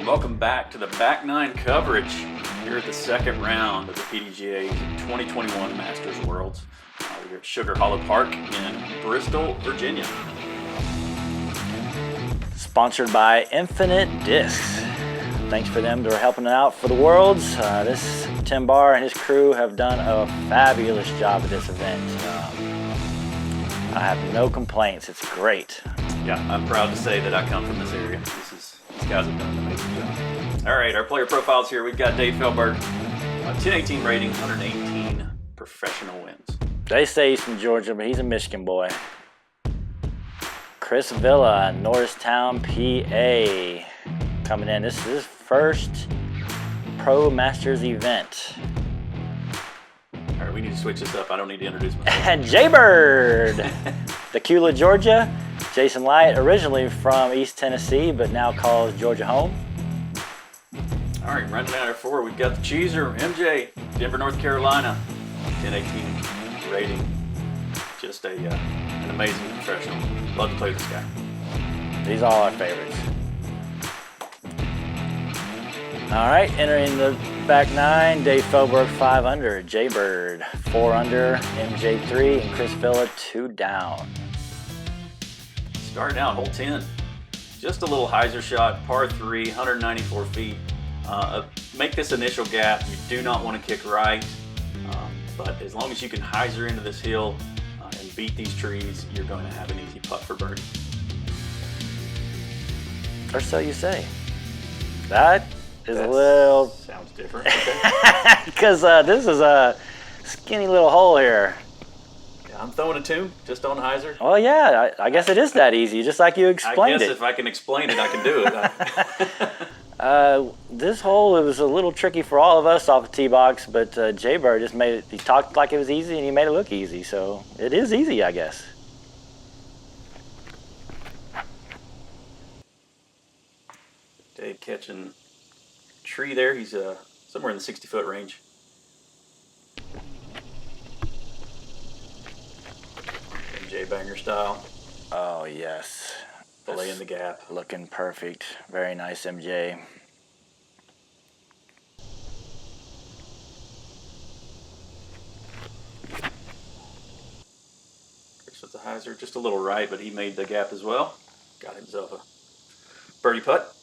and welcome back to the Back Nine coverage here at the second round of the PDGA 2021 Masters Worlds. We're at Sugar Hollow Park in Bristol, Virginia. Sponsored by Infinite Discs. Thanks for them. They're helping out for the Worlds. Tim Barr and his crew have done a fabulous job at this event. I have no complaints. It's great. Yeah, I'm proud to say that I come from this area. These guys have done an amazing job. All right, our player profiles here. We've got Dave Feldberg, 1018 rating, 118 professional wins. They say he's from Georgia, but he's a Michigan boy. Chris Villa, Norristown, PA, coming in. This is his first Pro Masters event. All right, we need to switch this up. I don't need to introduce myself. And Jaybird, Decula, Georgia. Jason Light, originally from East Tennessee, but now calls Georgia home. All right, rounding out our four, we've got the Cheeser, MJ, Denver, North Carolina, 1018 rating. Just an amazing professional. Love to play with this guy. These are all our favorites. All right, entering the back nine, Dave Feldberg 5 under, Jaybird 4 under, MJ 3, and Chris Villa 2 down. Starting out hole 10, just a little hyzer shot, par 3, 194 feet. Make this initial gap. You do not want to kick right, but as long as you can hyzer into this hill and beat these trees, you're going to have an easy putt for birdie. Or so you say. That is a little... Sounds different, okay. Because this is a skinny little hole here. Yeah, I'm throwing a two, just on hyzer. Well, yeah, I guess it is that easy, just like you explained it. I guess if I can explain it, I can do it. This hole, it was a little tricky for all of us off the tee box, but Jaybird just made it, he talked like it was easy and he made it look easy, so it is easy, I guess. Dave catching tree there. He's somewhere in the 60-foot range. MJ banger style. Oh, yes. Fillet in the gap. Looking perfect. Very nice, MJ. Chris with the hyzer, just a little right, but he made the gap as well. Got himself a birdie putt.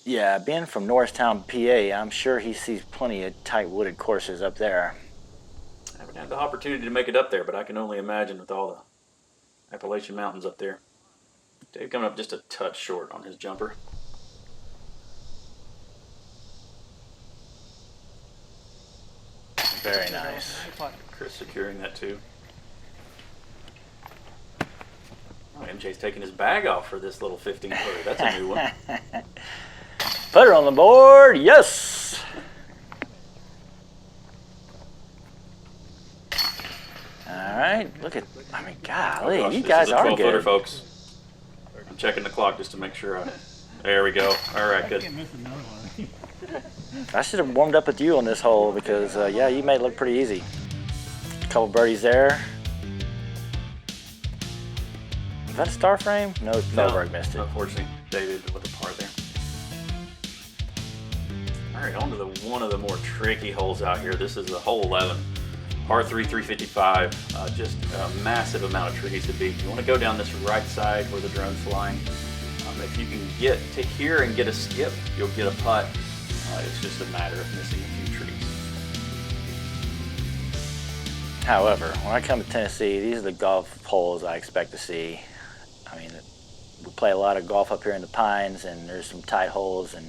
Yeah, being from Norristown, PA, I'm sure he sees plenty of tight wooded courses up there. I haven't had the opportunity to make it up there, but I can only imagine with all the Appalachian Mountains up there. Dave coming up just a touch short on his jumper. Very nice. Chris securing that too. Oh, MJ's taking his bag off for this little 15-footer. That's a new one. Put her on the board, yes! All right, look at, I mean, golly, oh gosh, you guys are good. This is a 12-footer, folks. I'm checking the clock just to make sure there we go. All right, good. I should have warmed up with you on this hole because, yeah, you made it look pretty easy. A couple birdies there. Is that a star frame? No, Feldberg missed it. Unfortunately, David with a par there. All right, on to one of the more tricky holes out here. This is a hole 11. Par 3, 355, just a massive amount of trees to beat. You want to go down this right side where the drone's flying. If you can get to here and get a skip, you'll get a putt. It's just a matter of missing a few trees. However, when I come to Tennessee, these are the golf holes I expect to see. I mean, we play a lot of golf up here in the Pines, and there's some tight holes, and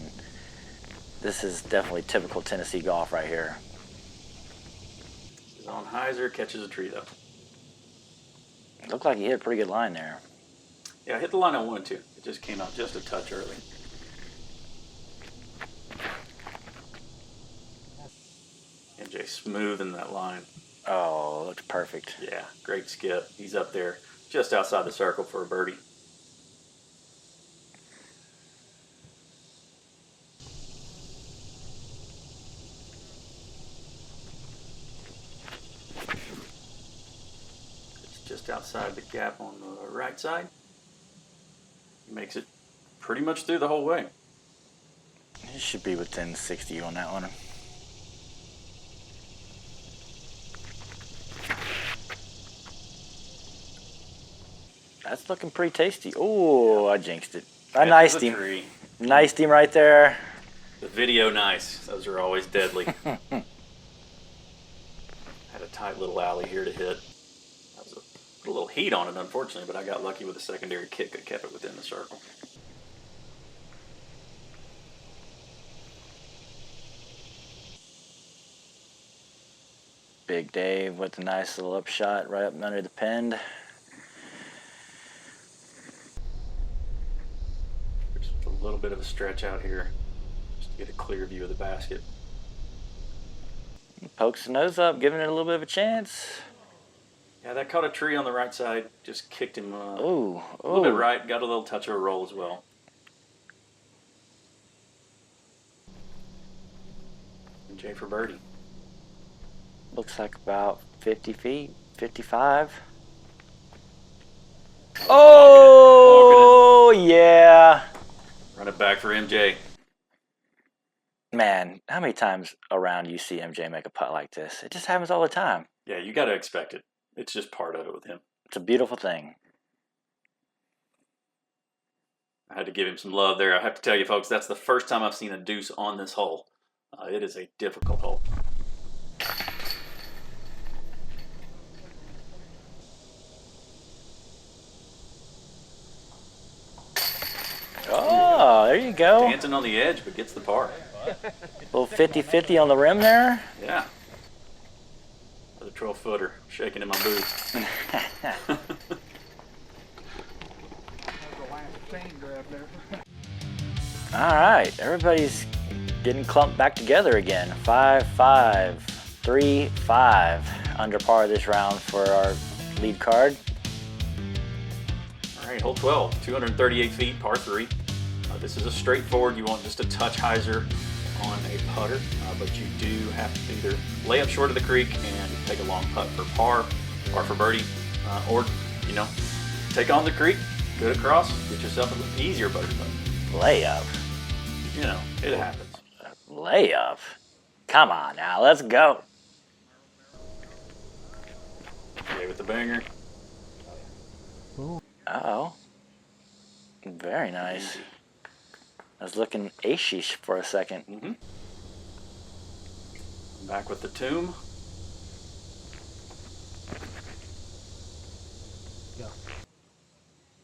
this is definitely typical Tennessee golf right here. This is on hyzer, catches a tree though. Looked like he hit a pretty good line there. Yeah, I hit the line I wanted to. It just came out just a touch early. MJ smoothing that line. Oh, looked perfect. Yeah, great skip. He's up there just outside the circle for a birdie. It's just outside the gap on the right side. He makes it pretty much through the whole way. He should be within 60 on that one. That's looking pretty tasty. Oh, I jinxed it. I niced him. Tree. Niced him right there. The video nice. Those are always deadly. Had a tight little alley here to hit. That was put a little heat on it, unfortunately, but I got lucky with a secondary kick that kept it within the circle. Big Dave with a nice little upshot right up under the pin. There's a little bit of a stretch out here just to get a clear view of the basket. Pokes the nose up, giving it a little bit of a chance. Yeah, that caught a tree on the right side, just kicked him a little bit right, got a little touch of a roll as well. And Jay for birdie. Looks like about 50 feet, 55. Oh, yeah. Run it back for MJ. Man, how many times around you see MJ make a putt like this? It just happens all the time. Yeah, you got to expect it. It's just part of it with him. It's a beautiful thing. I had to give him some love there. I have to tell you, folks, that's the first time I've seen a deuce on this hole. It is a difficult hole. Oh, there you go. Dancing on the edge, but gets the par. A little 50-50 on the rim there. Yeah. The 12-footer shaking in my boots. All right, everybody's getting clumped back together again. 5-5, 3-5 under par this round for our lead card. All right, hole 12, 238 feet, par 3. This is a straightforward. You want just a touch hyzer on a putter, but you do have to either lay up short of the creek and take a long putt for par for birdie, or, you know, take on the creek, get across, get yourself an easier birdie putt. Layup. You know, it happens. Layup. Come on now, let's go. Okay, with the banger. Uh-oh. Very nice. I was looking ace-ish for a second. Back with the tomb. Yeah.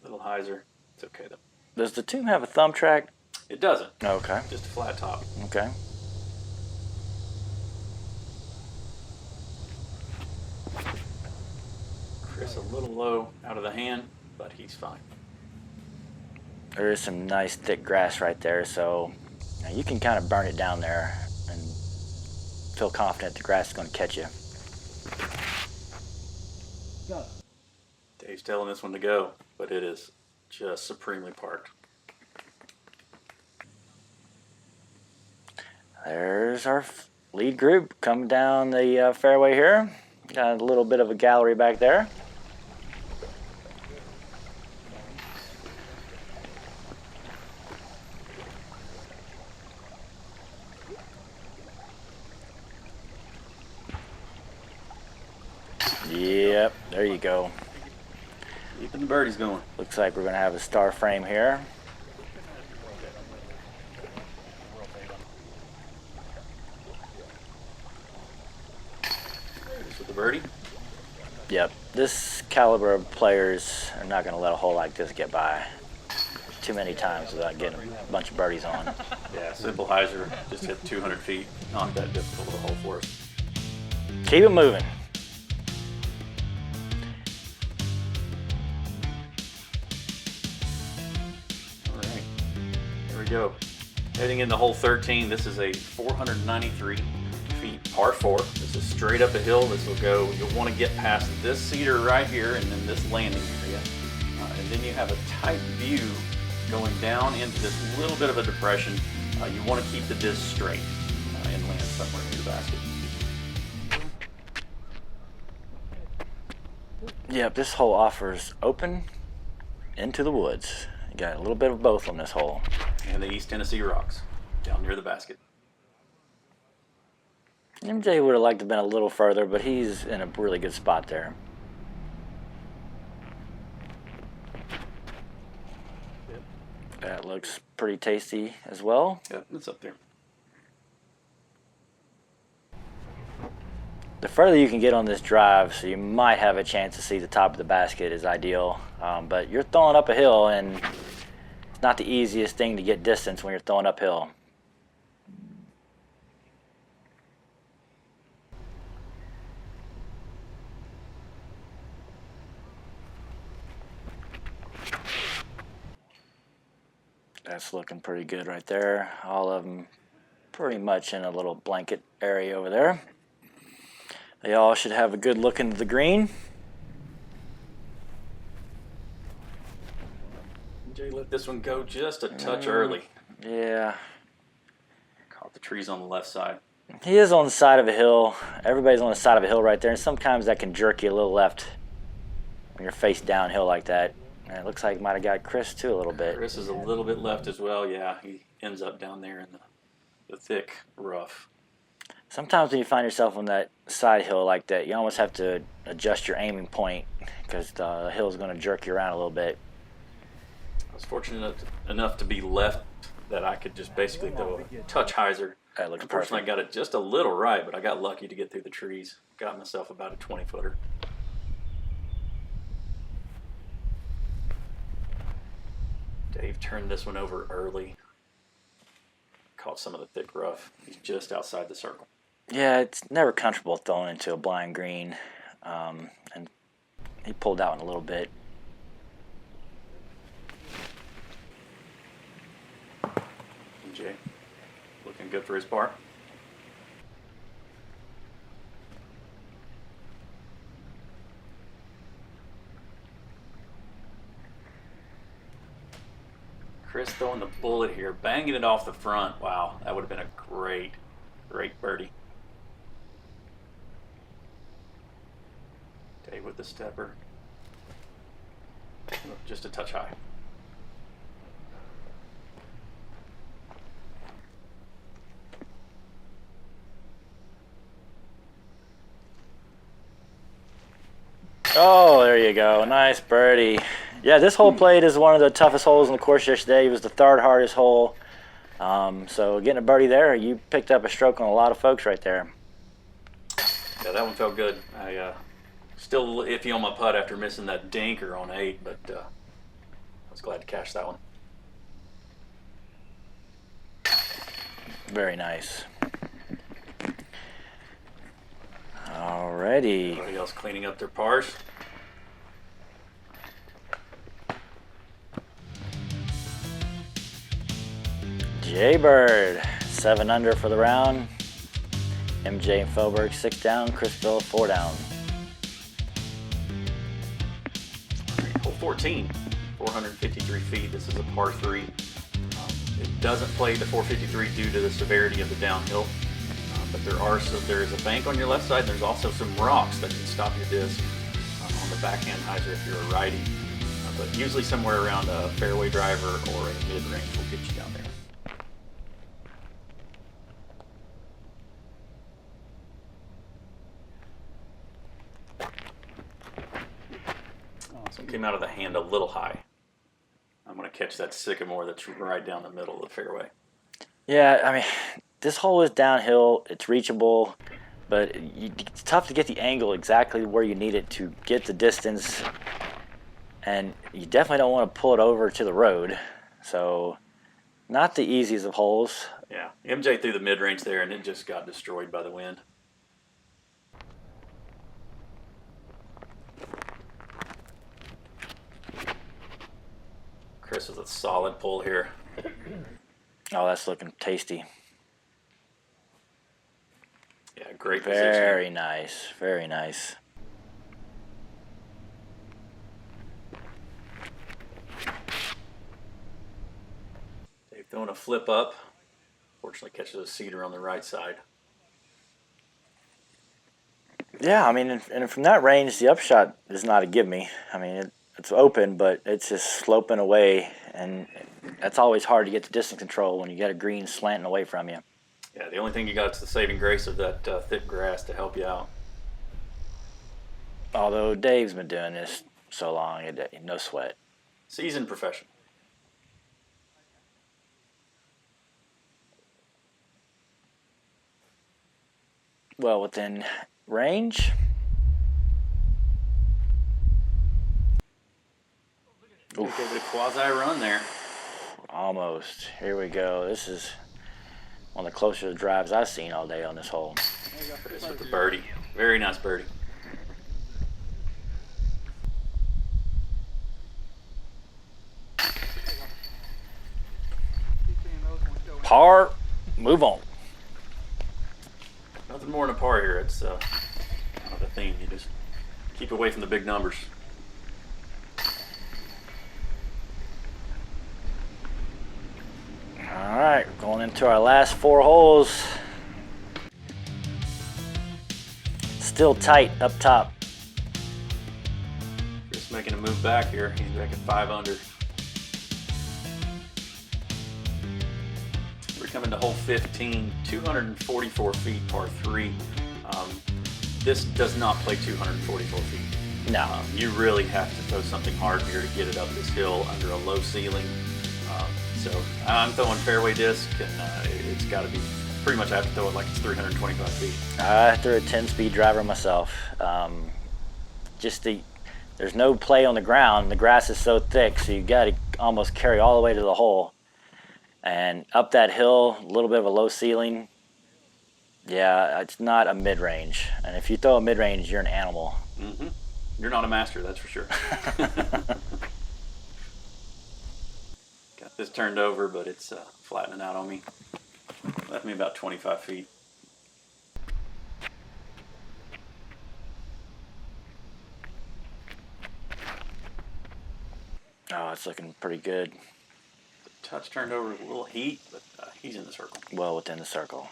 Little hyzer. It's okay though. Does the tomb have a thumb track? It doesn't. Okay. Just a flat top. Okay. Chris a little low out of the hand, but he's fine. There is some nice thick grass right there, so you can kind of burn it down there and feel confident the grass is going to catch you. Go. Dave's telling this one to go, but it is just supremely parked. There's our lead group coming down the fairway here. Got a little bit of a gallery back there. Yep, there you go. Keeping the birdies going. Looks like we're going to have a star frame here. With the birdie. Yep, this caliber of players are not going to let a hole like this get by too many times without getting a bunch of birdies on. Yeah, simple hyzer. Just hit 200 feet. Not that difficult of a hole for us. Keep it moving. Go. Heading into hole 13, this is a 493 feet par 4. This is straight up a hill. This will go, you'll want to get past this cedar right here and then this landing area. And then you have a tight view going down into this little bit of a depression. You want to keep the disc straight and land somewhere near the basket. Yep, this hole offers open into the woods. You got a little bit of both on this hole. And the East Tennessee rocks. Down near the basket. MJ would have liked to have been a little further, but he's in a really good spot there. Yep. That looks pretty tasty as well. Yep, it's up there. The further you can get on this drive, so you might have a chance to see the top of the basket, is ideal. But you're throwing up a hill, and it's not the easiest thing to get distance when you're throwing uphill. That's looking pretty good right there. All of them pretty much in a little blanket area over there. They all should have a good look into the green. Jay let this one go just a touch early. Yeah. Caught the trees on the left side. He is on the side of a hill. Everybody's on the side of a hill right there, and sometimes that can jerk you a little left when you're face downhill like that. And it looks like it might have got Chris too a little bit. Chris is a little bit left as well. Yeah, he ends up down there in the thick rough. Sometimes when you find yourself on that side hill like that, you almost have to adjust your aiming point because the hill is going to jerk you around a little bit. I was fortunate enough to be left that I could just basically throw a touch hyzer. That looks Unfortunately, perfect. I got it just a little right, but I got lucky to get through the trees. Got myself about a 20-footer. Dave turned this one over early. Caught some of the thick rough. He's just outside the circle. Yeah, it's never comfortable throwing into a blind green. And he pulled out in a little bit. Jay, looking good for his part. Chris throwing the bullet here, banging it off the front. Wow, that would have been a great, great birdie. Dave with the stepper. Just a touch high. Oh, there you go. Nice birdie. Yeah, this hole played is one of the toughest holes on the course yesterday. It was the third hardest hole. So getting a birdie there, you picked up a stroke on a lot of folks right there. Yeah, that one felt good. I still iffy on my putt after missing that dinker on 8, but I was glad to cash that one. Very nice. Alrighty. Everybody else cleaning up their pars. Jaybird, 7 under for the round. MJ and Feldberg 6 down. Chris Bill 4 down. All right, hole 14, 453 feet. This is a par 3. It doesn't play the 453 due to the severity of the downhill. But there is a bank on your left side, and there's also some rocks that can stop your disc on the backhand hyzer if you're a righty. But usually somewhere around a fairway driver or a mid-range will get you down there. This one came out of the hand a little high. I'm going to catch that sycamore that's right down the middle of the fairway. Yeah, I mean, this hole is downhill. It's reachable, but it's tough to get the angle exactly where you need it to get the distance. And you definitely don't want to pull it over to the road. So, not the easiest of holes. Yeah, MJ threw the mid-range there, and it just got destroyed by the wind. Chris with a solid pull here. Oh, that's looking tasty. Yeah, great position. Very nice. Very nice. Dave throwing a flip up. Fortunately catches a cedar on the right side. Yeah, I mean, and from that range, the upshot is not a give me. I mean, it's open, but it's just sloping away, and that's always hard to get to distance control when you got a green slanting away from you. Yeah, the only thing you got is the saving grace of that thick grass to help you out. Although Dave's been doing this so long, no sweat. Seasoned professional. Well within range. Gave it a quasi run there. Almost. Here we go. This is one of the closer drives I've seen all day on this hole. Chris with the birdie. Very nice birdie. Par, move on. Nothing more than a par here. It's not the theme. You just keep away from the big numbers. All right, going into our last 4 holes. Still tight up top. Chris making a move back here. He's back at 5 under. We're coming to hole 15, 244 feet, par 3. This does not play 244 feet. No. You really have to throw something hard here to get it up this hill under a low ceiling. So I'm throwing fairway disc, and it's got to be pretty much, I have to throw it like it's 325 feet. I threw a 10-speed driver myself. There's no play on the ground. The grass is so thick, so you got to almost carry all the way to the hole. And up that hill, a little bit of a low ceiling. Yeah, it's not a mid-range. And if you throw a mid-range, you're an animal. Mm-hmm. You're not a master, that's for sure. Got this turned over, but it's flattening out on me. Left me about 25 feet. Oh, it's looking pretty good. The touch turned over with a little heat, but he's in the circle. Well within the circle.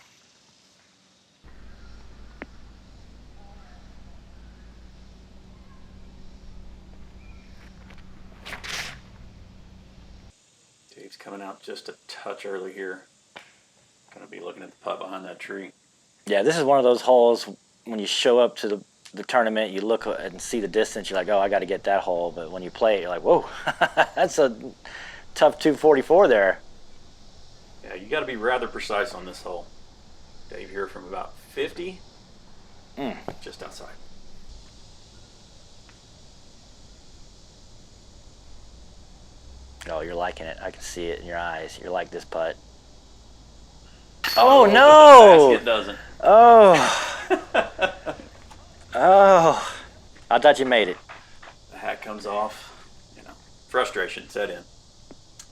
Dave's coming out just a touch early here. Gonna be looking at the putt behind that tree. Yeah, this is one of those holes when you show up to the tournament, you look and see the distance, you're like, oh, I got to get that hole. But when you play it, you're like, whoa, that's a tough 244 there. Yeah, you got to be rather precise on this hole. Dave here from about 50, just outside. Oh, you're liking it. I can see it in your eyes. You're like this putt. Oh, no! The basket doesn't. Oh. Oh. I thought you made it. The hat comes off. You know, frustration set in.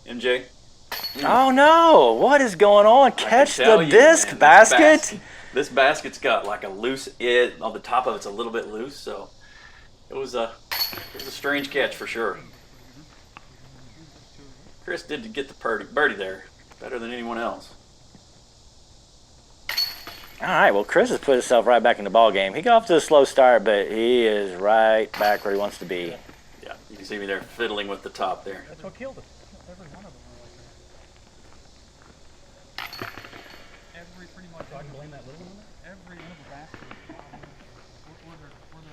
MJ? Oh, no. What is going on? Catch the disc, man, basket? This basket's got like a loose edge. On the top of it's a little bit loose, so it was a strange catch for sure. Chris did get the birdie there better than anyone else. All right, well, Chris has put himself right back in the ball game. He got off to a slow start, but he is right back where he wants to be. Yeah, you can see me there fiddling with the top there. That's what killed us. Every one of them were like that. Every pretty much. So I can blame that little one. Every one of the baskets.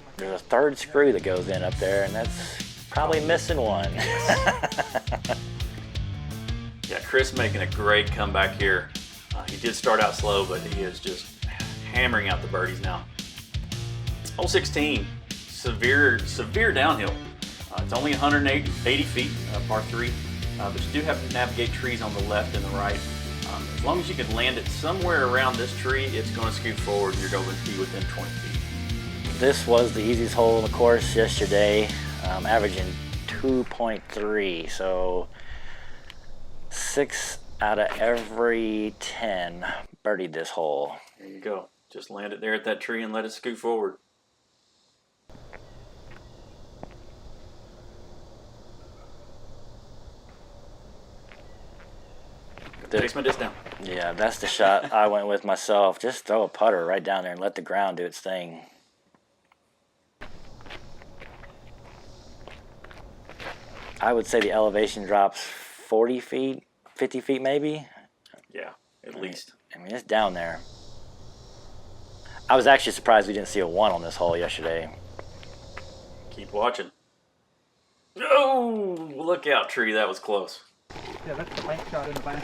Like There's a third screw that goes in up there, and that's probably missing one. Yeah, Chris making a great comeback here. He did start out slow, but he is just hammering out the birdies now. Hole 16, severe downhill. It's only 180 feet, par 3, but you do have to navigate trees on the left and the right. As long as you can land it somewhere around this tree, it's going to scoot forward. You're going to be within 20 feet. This was the easiest hole in the course yesterday, averaging 2.3, so 6 out of every 10 birdied this hole. There you go. Just land it there at that tree and let it scoot forward. Takes my disc down. Yeah, that's the shot I went with myself. Just throw a putter right down there and let the ground do its thing. I would say the elevation drops 40 feet, 50 feet maybe. Yeah, at least. I mean, it's down there. I was actually surprised we didn't see a 1 on this hole yesterday. Keep watching. Oh, look out, tree. That was close. Yeah, that's the bank shot in the back.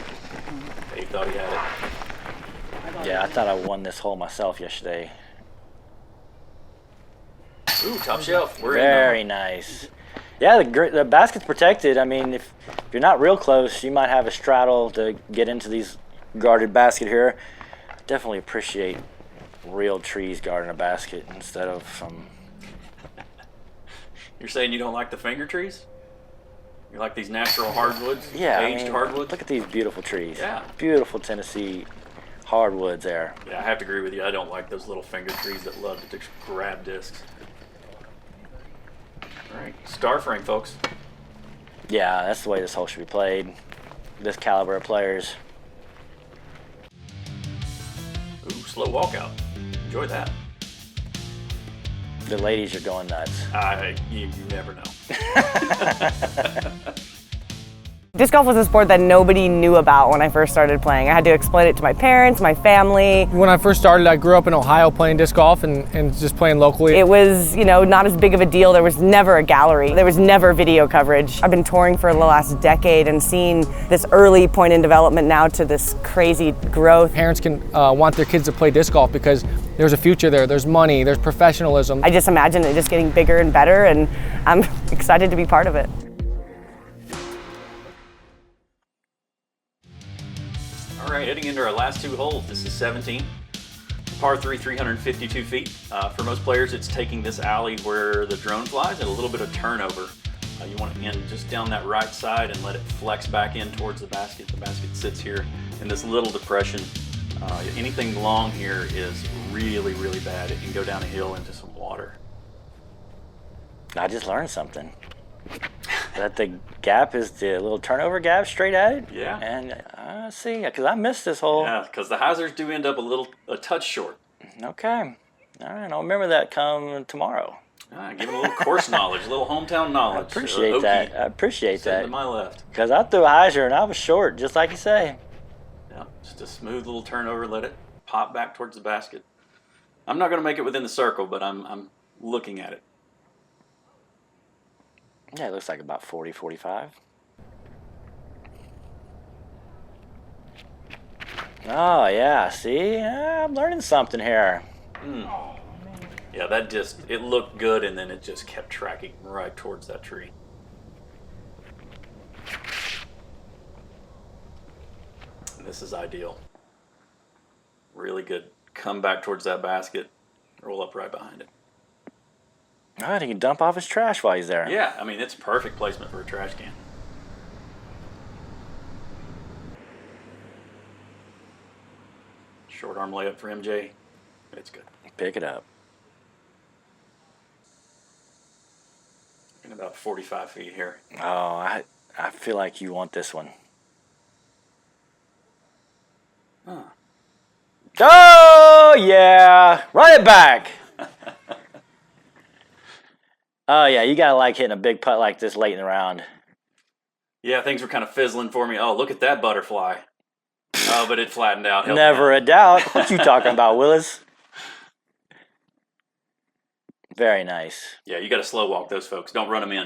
Dave thought he had it. Yeah, I thought I won this hole myself yesterday. Ooh, top shelf. We're Very in. nice. Yeah, the basket's protected. I mean, if you're not real close, you might have a straddle to get into these guarded basket here. Definitely appreciate real trees guarding a basket instead of some. You're saying you don't like the finger trees? You like these natural hardwoods? Yeah, Aged hardwoods? Look at these beautiful trees. Yeah. Beautiful Tennessee hardwoods there. Yeah, I have to agree with you. I don't like those little finger trees that love to just grab discs. All right, star frame, folks. Yeah, that's the way this hole should be played. This caliber of players. Ooh, slow walkout. Enjoy that. The ladies are going nuts. You never know. Disc golf was a sport that nobody knew about when I first started playing. I had to explain it to my parents, my family. When I first started, I grew up in Ohio playing disc golf and just playing locally. It was, not as big of a deal. There was never a gallery. There was never video coverage. I've been touring for the last decade and seen this early point in development now to this crazy growth. Parents can want their kids to play disc golf because there's a future there, there's money, there's professionalism. I just imagine it just getting bigger and better, and I'm excited to be part of it. All right, heading into our last 2 holes. This is 17. Par 3, 352 feet. For most players, it's taking this alley where the drone flies and a little bit of turnover. You want to end just down that right side and let it flex back in towards the basket. The basket sits here in this little depression. Anything long here is really, really bad. It can go down a hill into some water. I just learned something. That the gap is the little turnover gap straight at it. Yeah. And I see, because I missed this hole. Yeah, because the hyzers do end up a touch short. Okay. All right, I'll remember that come tomorrow. Giving a little course knowledge, a little hometown knowledge. I appreciate that. I appreciate Sitting that. to my left. Because I threw a hyzer and I was short, just like you say. Yeah, just a smooth little turnover. Let it pop back towards the basket. I'm not going to make it within the circle, but I'm looking at it. Yeah, it looks like about 40, 45. Oh, yeah, see? I'm learning something here. Yeah, that just, it looked good, and then it just kept tracking right towards that tree. And this is ideal. Really good. Come back towards that basket, roll up right behind it. All right, he can dump off his trash while he's there. Yeah, I mean, it's perfect placement for a trash can. Short arm layup for MJ. It's good. Pick it up. In about 45 feet here. Oh, I feel like you want this one. Huh. Oh, yeah. Run it back. Oh, yeah, you got to like hitting a big putt like this late in the round. Yeah, things were kind of fizzling for me. Oh, look at that butterfly. Oh, but it flattened out. Never a doubt. What you talking about, Willis? Very nice. Yeah, you got to slow walk those folks. Don't run them in.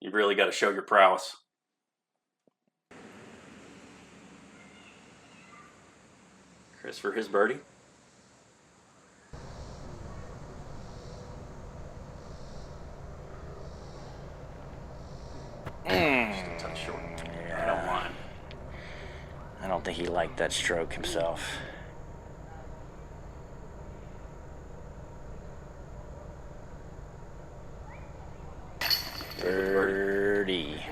You really got to show your prowess. Chris for his birdie. Just a touch short. I don't mind. I don't think he liked that stroke himself. Birdie.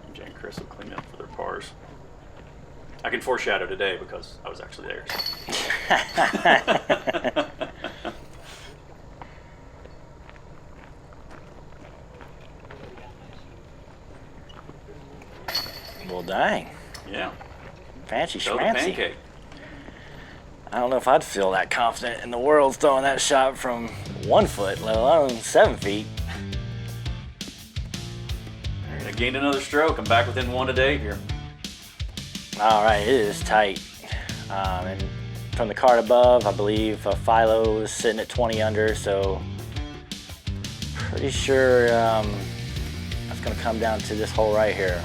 MJ and Chris will clean up for their pars. I can foreshadow today because I was actually there. Well, dang. Yeah. Fancy Show the schmancy. pancake. I don't know if I'd feel that confident in the world throwing that shot from 1 foot, let alone 7 feet. I gained another stroke. I'm back within 1 to Dave here. All right, it is tight. And from the card above, I believe Philo is sitting at 20 under, so pretty sure that's going to come down to this hole right here.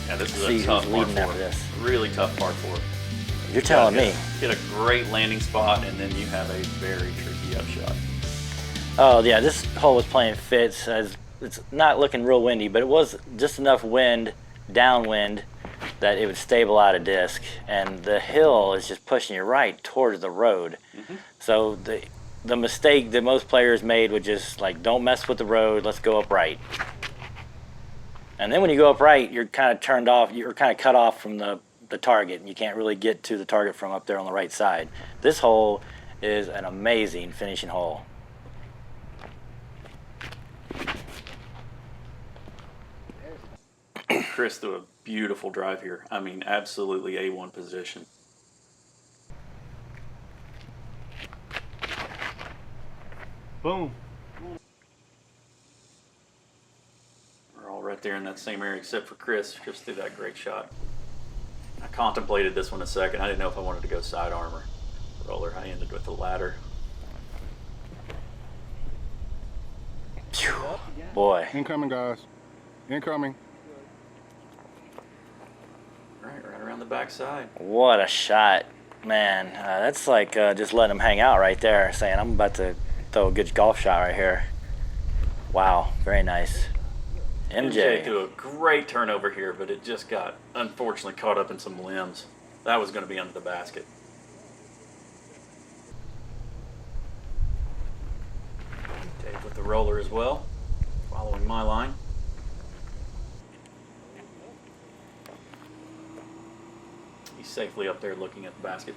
Yeah, this is See a tough who's par leading after 4. this. Really tough par 4. You're telling me. Get a great landing spot, and then you have a very tricky upshot. Oh yeah, this hole was playing fits. As it's not looking real windy, but it was just enough wind, downwind, that it would stable out a disc. And the hill is just pushing you right towards the road. So the mistake that most players made would just like, don't mess with the road, let's go up right. And then when you go up right, you're kind of turned off, you're kind of cut off from the target, and you can't really get to the target from up there on the right side. This hole is an amazing finishing hole. Chris threw a beautiful drive here. I mean, absolutely A1 position. Boom. We're all right there in that same area except for Chris. Chris threw that great shot. I contemplated this one a second. I didn't know if I wanted to go sidearm or roller. I ended with the ladder. Phew. Boy. Incoming, guys. Incoming. Right around the backside. What a shot, man. That's like just letting them hang out right there, saying, I'm about to throw a good golf shot right here. Wow, very nice. MJ. threw a great turnover here, but it just got, unfortunately, caught up in some limbs. That was going to be under the basket. Dave with the roller as well, following my line. He's safely up there looking at the basket.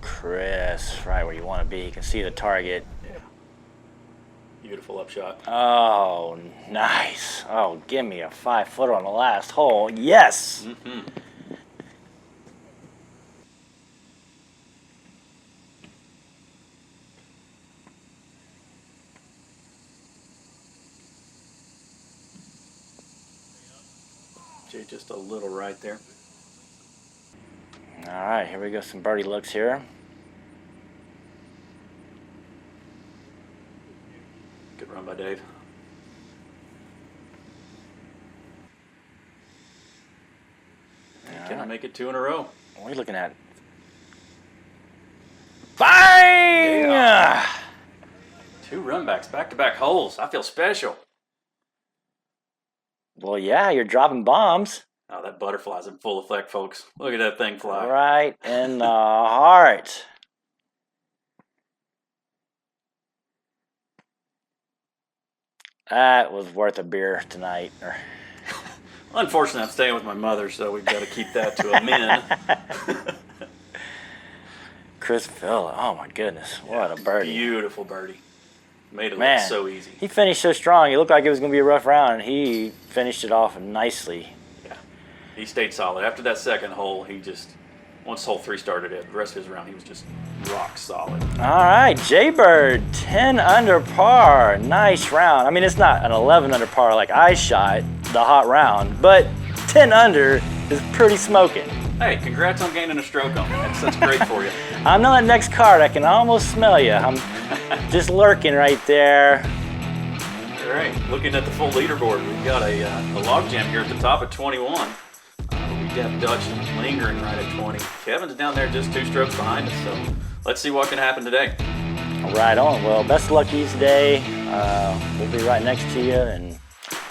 Chris, right where you want to be. You can see the target. Yeah. Beautiful upshot. Oh, nice. Oh, give me a 5-footer on the last hole. Yes! Mm-hmm. Jay, just a little right there. All right, here we go. Some birdie looks here. Good run by Dave. Can I make it 2 in a row? What are you looking at? Bang! Yeah. 2 runbacks, back-to-back holes. I feel special. Well, yeah, you're dropping bombs. Oh, that butterfly's in full effect, folks. Look at that thing fly. Right in the heart. That was worth a beer tonight. Unfortunately, I'm staying with my mother, so we've got to keep that to a min. Chris Villa, oh my goodness, what a birdie. Beautiful birdie. Made it Man, look so easy. He finished so strong. It looked like it was going to be a rough round, and he finished it off nicely. Yeah, he stayed solid. After that second hole, he just, once hole 3 started, the rest of his round, he was just rock solid. All right, Jaybird, 10 under par. Nice round. I mean, it's not an 11 under par like I shot the hot round, but 10 under is pretty smoking. Hey, congrats on gaining a stroke on me. That's great for you. I'm on that next card. I can almost smell you. I'm just lurking right there. All right, looking at the full leaderboard, we've got a log jam here at the top at 21. We have Dutch lingering right at 20. Kevin's down there just 2 strokes behind us, so let's see what can happen today. Right on. Well, best of luck to you today. We'll be right next to you and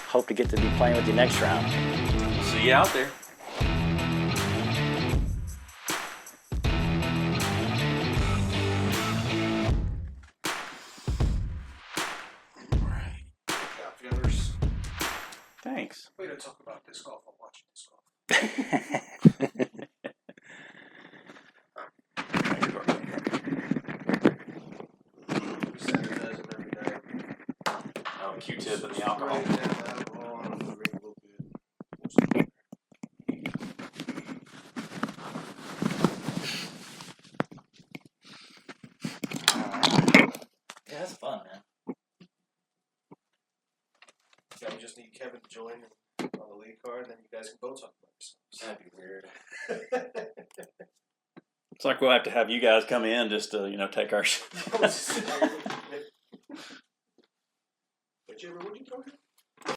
hope to get to be playing with you next round. See you out there. Thanks. Way to talk about disc golf while watching disc golf. Oh, Q-tip and the alcohol. You just need Kevin to join on the lead card, and then you guys can both talk about yourselves. That'd be weird. It's like we'll have to have you guys come in just to, take our. But Jimmy, what you talking?